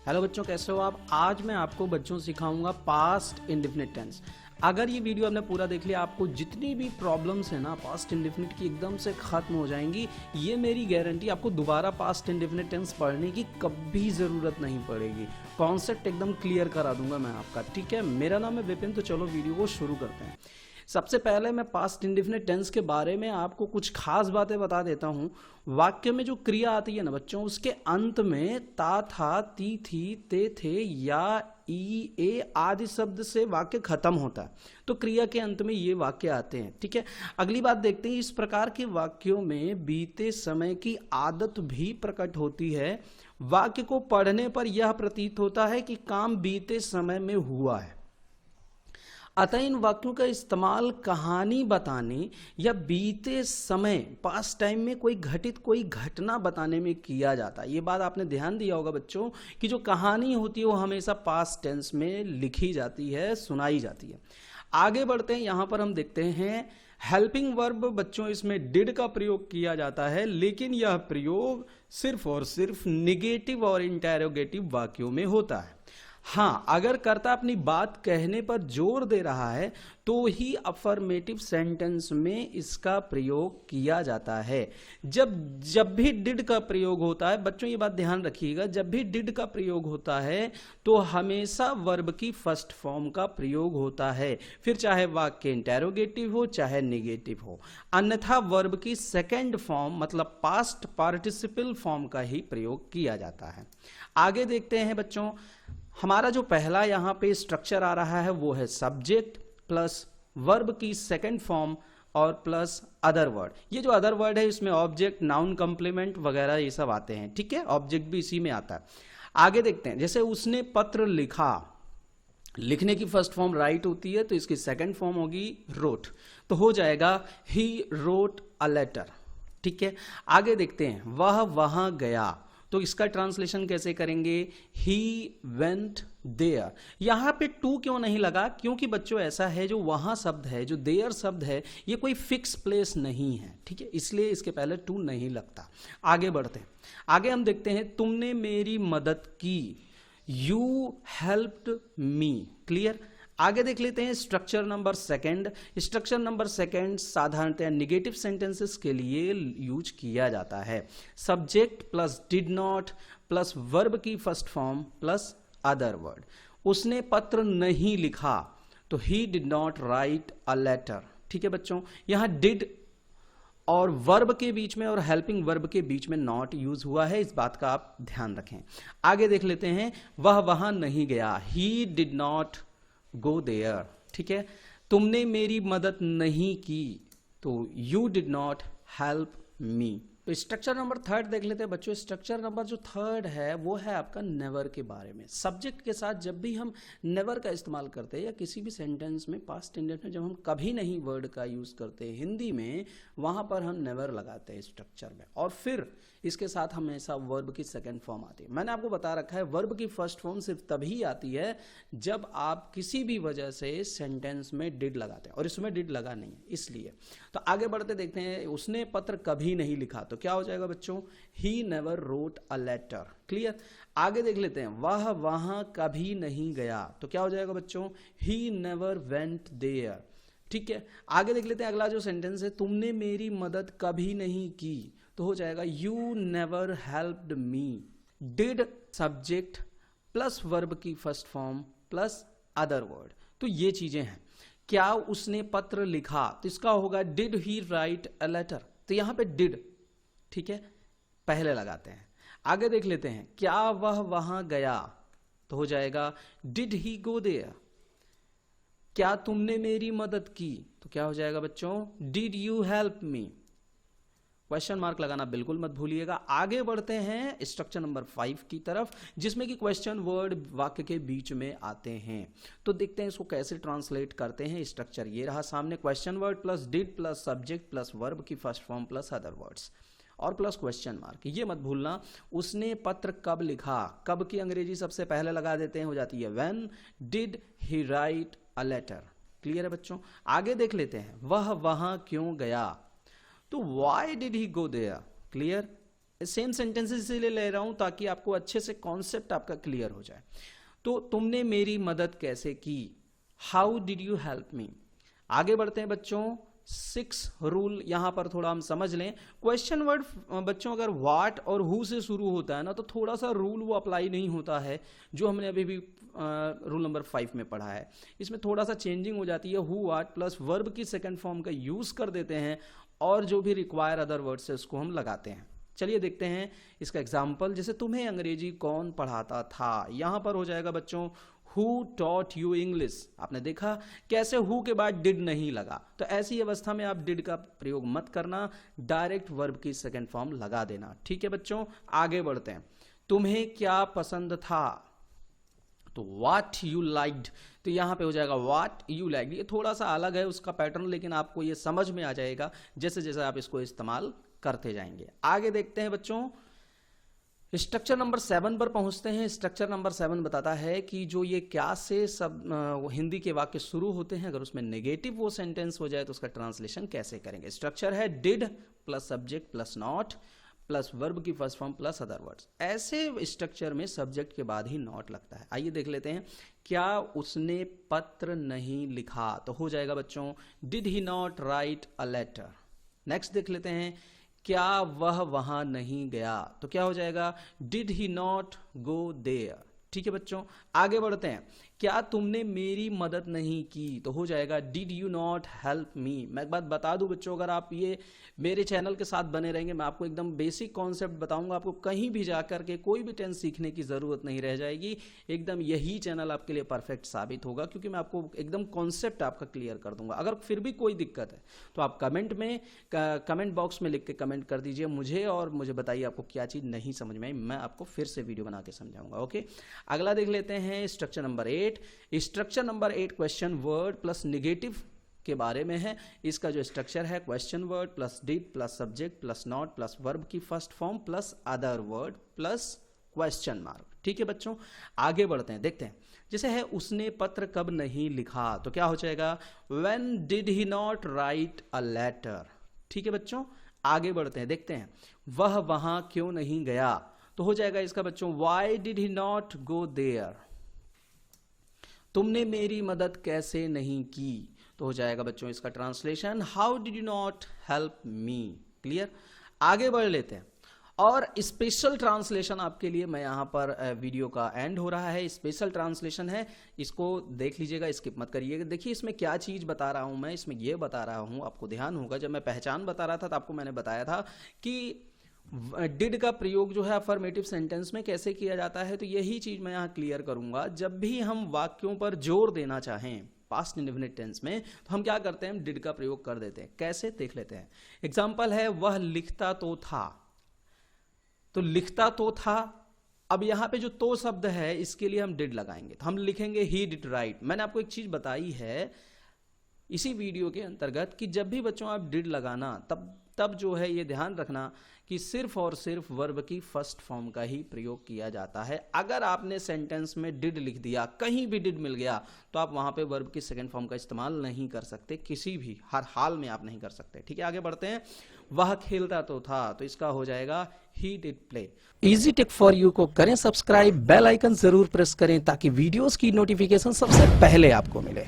Hello बच्चों, कैसे हो आप। आज मैं आपको बच्चों सिखाऊंगा पास्ट इंडेफिनिट टेंस। अगर ये वीडियो आपने पूरा देख लिया, आपको जितनी भी प्रॉब्लम्स है ना पास्ट इंडेफिनिट की एकदम से खत्म हो जाएंगी। ये मेरी गारंटी। आपको दोबारा पास्ट इंडेफिनिट टेंस पढ़ने की कभी ज़रूरत नहीं पड़ेगी। कॉन्सेप्ट एकदम क्लियर करा दूंगा मैं आपका, ठीक है। मेरा नाम है विपिन, तो चलो वीडियो को शुरू करते हैं। सबसे पहले मैं पास्ट इंडेफिनिट टेंस के बारे में आपको कुछ खास बातें बता देता हूं। वाक्य में जो क्रिया आती है ना बच्चों, उसके अंत में ता, था, ती, थी, ते, थे या ई, ए आदि शब्द से वाक्य खत्म होता है। तो क्रिया के अंत में ये वाक्य आते हैं, ठीक है। अगली बात देखते हैं, इस प्रकार के वाक्यों में बीते समय की आदत भी प्रकट होती है। वाक्य को पढ़ने पर यह प्रतीत होता है कि काम बीते समय में हुआ है। अतः इन वाक्यों का इस्तेमाल कहानी बताने या बीते समय पास्ट टाइम में कोई घटना बताने में किया जाता है। ये बात आपने ध्यान दिया होगा बच्चों कि जो कहानी होती है वो हमेशा पास्ट टेंस में लिखी जाती है, सुनाई जाती है। आगे बढ़ते हैं, यहां पर हम देखते हैं हेल्पिंग वर्ब। बच्चों इसमें डिड का प्रयोग किया जाता है, लेकिन यह प्रयोग सिर्फ और सिर्फ निगेटिव और इंटेरोगेटिव वाक्यों में होता है। हाँ, अगर कर्ता अपनी बात कहने पर जोर दे रहा है तो ही अफर्मेटिव सेंटेंस में इसका प्रयोग किया जाता है। जब भी डिड का प्रयोग होता है बच्चों, ये बात ध्यान रखिएगा, जब भी डिड का प्रयोग होता है तो हमेशा वर्ब की फर्स्ट फॉर्म का प्रयोग होता है, फिर चाहे वाक्य इंटेरोगेटिव हो चाहे निगेटिव हो। अन्यथा वर्ब की सेकेंड फॉर्म मतलब पास्ट पार्टिसिपल फॉर्म का ही प्रयोग किया जाता है। आगे देखते हैं बच्चों, हमारा जो पहला यहां पे स्ट्रक्चर आ रहा है वो है सब्जेक्ट प्लस वर्ब की सेकंड फॉर्म और प्लस अदर वर्ड। ये जो अदर वर्ड है इसमें ऑब्जेक्ट, नाउन, कंप्लीमेंट वगैरह ये सब आते हैं, ठीक है। ऑब्जेक्ट भी इसी में आता है। आगे देखते हैं, जैसे उसने पत्र लिखा, लिखने की फर्स्ट फॉर्म राइट होती है तो इसकी सेकंड फॉर्म होगी रोट, तो हो जाएगा ही रोट अ लेटर, ठीक है। आगे देखते हैं, वह वहां गया, तो इसका ट्रांसलेशन कैसे करेंगे, ही वेंट देयर। यहां पे टू क्यों नहीं लगा, क्योंकि बच्चों ऐसा है जो वहां शब्द है, जो देयर शब्द है, ये कोई फिक्स प्लेस नहीं है, ठीक है, इसलिए इसके पहले टू नहीं लगता। आगे बढ़ते हैं, आगे हम देखते हैं, तुमने मेरी मदद की, यू हेल्प्ड मी, क्लियर। आगे देख लेते हैं structure number second. Structure number second साधारणतः निगेटिव सेंटेंसेस के लिए यूज किया जाता है। Subject plus did not plus verb की first form plus other word. उसने पत्र नहीं लिखा तो he did not write a letter, ठीक है बच्चों। यहां डिड और वर्ब के बीच में और हेल्पिंग वर्ब के बीच में नॉट यूज हुआ है, इस बात का आप ध्यान रखें। आगे देख लेते हैं, वह वहां नहीं गया, he did not go there, ठीक है। तुमने मेरी मदद नहीं की तो you did not help me. तो स्ट्रक्चर नंबर थर्ड देख लेते हैं बच्चों। स्ट्रक्चर नंबर जो थर्ड है वो है आपका नेवर के बारे में। सब्जेक्ट के साथ जब भी हम नेवर का इस्तेमाल करते हैं या किसी भी सेंटेंस में पास्ट टेंस में जब हम कभी नहीं वर्ड का यूज करते हैं हिंदी में, वहां पर हम नेवर लगाते हैं स्ट्रक्चर में, और फिर इसके साथ हमेशा वर्ब की सेकंड फॉर्म आती है। मैंने आपको बता रखा है वर्ब की फर्स्ट फॉर्म सिर्फ तभी आती है जब आप किसी भी वजह से सेंटेंस में डिड लगाते हैं, और इसमें डिड लगा नहीं है इसलिए। तो आगे बढ़ते देखते हैं, उसने पत्र कभी नहीं लिखा तो क्या हो जाएगा बच्चों, he never wrote a letter, clear. आगे देख लेते हैं, वह वहां कभी नहीं गया तो क्या हो जाएगा बच्चों, ही नेवर वेंट देयर, ठीक है। आगे देख लेते हैं अगला जो सेंटेंस है, तुमने मेरी मदद कभी नहीं की तो हो जाएगा you never helped me. Did subject plus verb की first form plus other word, तो ये चीजें हैं। क्या उसने पत्र लिखा तो इसका होगा did he write a letter, तो यहां पे डिड, ठीक है, पहले लगाते हैं। आगे देख लेते हैं, क्या वह वहां गया तो हो जाएगा डिड ही गो देयर। क्या तुमने मेरी मदद की तो क्या हो जाएगा बच्चों, did you help me. Question mark लगाना बिल्कुल मत भूलिएगा। आगे बढ़ते हैं स्ट्रक्चर नंबर 5 की तरफ, जिसमें कि क्वेश्चन वर्ड वाक्य के बीच में आते हैं। तो देखते हैं इसको कैसे ट्रांसलेट करते हैं। स्ट्रक्चर ये रहा सामने, question word plus did plus subject plus verb की first form plus other words और प्लस क्वेश्चन मार्क। ये मत भूलना, उसने पत्र कब लिखा, कब की अंग्रेजी सबसे पहले लगा देते हैं, हो जाती है when did he write a letter, clear है बच्चों। आगे देख लेते हैं, वह वहां क्यों गया तो why did he go there, clear. Same sentences इसीलिए ले रहा हूं ताकि आपको अच्छे से कॉन्सेप्ट आपका क्लियर हो जाए। तो तुमने मेरी मदद कैसे की, how did you help me. आगे बढ़ते हैं बच्चों, 6 रूल यहां पर थोड़ा हम समझ लें। क्वेश्चन वर्ड बच्चों अगर व्हाट और हु से शुरू होता है ना, तो थोड़ा सा रूल वो अप्लाई नहीं होता है जो हमने अभी भी रूल नंबर 5 में पढ़ा है। इसमें थोड़ा सा चेंजिंग हो जाती है, हु व्हाट प्लस वर्ब की सेकंड फॉर्म का यूज कर देते हैं और जो भी रिक्वायर अदर वर्ड से उसको हम लगाते हैं। चलिए देखते हैं इसका एग्जाम्पल। जैसे तुम्हें अंग्रेजी कौन पढ़ाता था, यहां पर हो जाएगा बच्चों Who taught you English। आपने देखा कैसे who के बाद did नहीं लगा, तो ऐसी अवस्था में आप did का प्रयोग मत करना, डायरेक्ट वर्ब की सेकंड फॉर्म लगा देना। ठीक है बच्चों, आगे बढ़ते हैं। तुम्हें क्या पसंद था, तो what you liked, तो यहां पे हो जाएगा what you liked। ये थोड़ा सा अलग है उसका पैटर्न, लेकिन आपको ये समझ में आ जाएगा जैसे जैसे आप इसको इस्तेमाल करते जाएंगे। आगे देखते हैं बच्चों, स्ट्रक्चर नंबर 7 पर पहुंचते हैं। स्ट्रक्चर नंबर 7 बताता है कि जो ये क्या से सब हिंदी के वाक्य शुरू होते हैं, अगर उसमें नेगेटिव वो सेंटेंस हो जाए तो उसका ट्रांसलेशन कैसे करेंगे। स्ट्रक्चर है did plus subject plus not plus verb की first form plus other words. ऐसे स्ट्रक्चर में सब्जेक्ट के बाद ही नॉट लगता है। आइए देख लेते हैं, क्या उसने पत्र नहीं लिखा, तो हो जाएगा बच्चों did he not write a letter. Next देख लेते हैं, क्या वह वहां नहीं गया, तो क्या हो जाएगा did he not go there. ठीक है बच्चों, आगे बढ़ते हैं। क्या तुमने मेरी मदद नहीं की, तो हो जाएगा डिड यू नॉट हेल्प मी। मैं एक बात बता दूं बच्चों, अगर आप ये मेरे चैनल के साथ बने रहेंगे, मैं आपको एकदम बेसिक कॉन्सेप्ट बताऊंगा, आपको कहीं भी जाकर के कोई भी टेंस सीखने की जरूरत नहीं रह जाएगी। एकदम यही चैनल आपके लिए परफेक्ट साबित होगा, क्योंकि मैं आपको एकदम कॉन्सेप्ट आपका क्लियर कर दूंगा। अगर फिर भी कोई दिक्कत है तो आप कमेंट बॉक्स में लिख के कमेंट कर दीजिए मुझे, और मुझे बताइए आपको क्या चीज नहीं समझ में आई, मैं आपको फिर से वीडियो बना के समझाऊंगा। ओके, अगला देख लेते हैं structure number 8। Structure number 8 question word plus negative के बारे में है। इसका जो स्ट्रक्चर है question word plus did plus subject plus not plus verb की first form plus other word plus question mark. ठीक है बच्चों, आगे बढ़ते हैं, देखते हैं। जैसे है उसने पत्र कब नहीं लिखा, तो क्या हो जाएगा when did he not write a letter. ठीक है बच्चों, आगे बढ़ते हैं, देखते हैं। वह वहां क्यों नहीं गया, तो हो जाएगा इसका बच्चों why did he not go there. तुमने मेरी मदद कैसे नहीं की, तो हो जाएगा बच्चों इसका translation how did you not help me. Clear, आगे बढ़ लेते हैं। और स्पेशल ट्रांसलेशन आपके लिए मैं यहां पर वीडियो का एंड हो रहा है, स्पेशल ट्रांसलेशन है, इसको देख लीजिएगा, स्किप मत करिएगा। देखिए इसमें क्या चीज बता रहा हूं मैं, इसमें यह बता रहा हूं, आपको ध्यान होगा जब मैं पहचान बता रहा था तो आपको मैंने बताया था कि डिड का प्रयोग जो है अफर्मेटिव सेंटेंस में कैसे किया जाता है, तो यही चीज मैं यहां क्लियर करूंगा। जब भी हम वाक्यों पर जोर देना चाहें पास्ट इंडेफिनिट टेंस में, तो हम क्या करते हैं, डिड का प्रयोग कर देते हैं। कैसे देख लेते हैं। एग्जांपल है वह लिखता तो था, तो लिखता तो था, अब यहां पे जो तो शब्द है इसके लिए हम डिड लगाएंगे, तो हम लिखेंगे ही डिड राइट। मैंने आपको एक चीज बताई है इसी वीडियो के अंतर्गत कि जब भी बच्चों आप डिड लगाना तब जो है ये ध्यान रखना कि सिर्फ और सिर्फ वर्ब की फर्स्ट फॉर्म का ही प्रयोग किया जाता है। अगर आपने सेंटेंस में डिड लिख दिया, कहीं भी डिड मिल गया, तो आप वहां पे वर्ब की सेकंड फॉर्म का इस्तेमाल नहीं कर सकते, किसी भी हर हाल में आप नहीं कर सकते। ठीक है, आगे बढ़ते हैं। वह खेलता तो था, तो इसका हो जाएगा he did play. Easy tip for you को करें सब्सक्राइब, बेल आइकन जरूर प्रेस करें ताकि वीडियोस की नोटिफिकेशन सबसे पहले आपको मिले।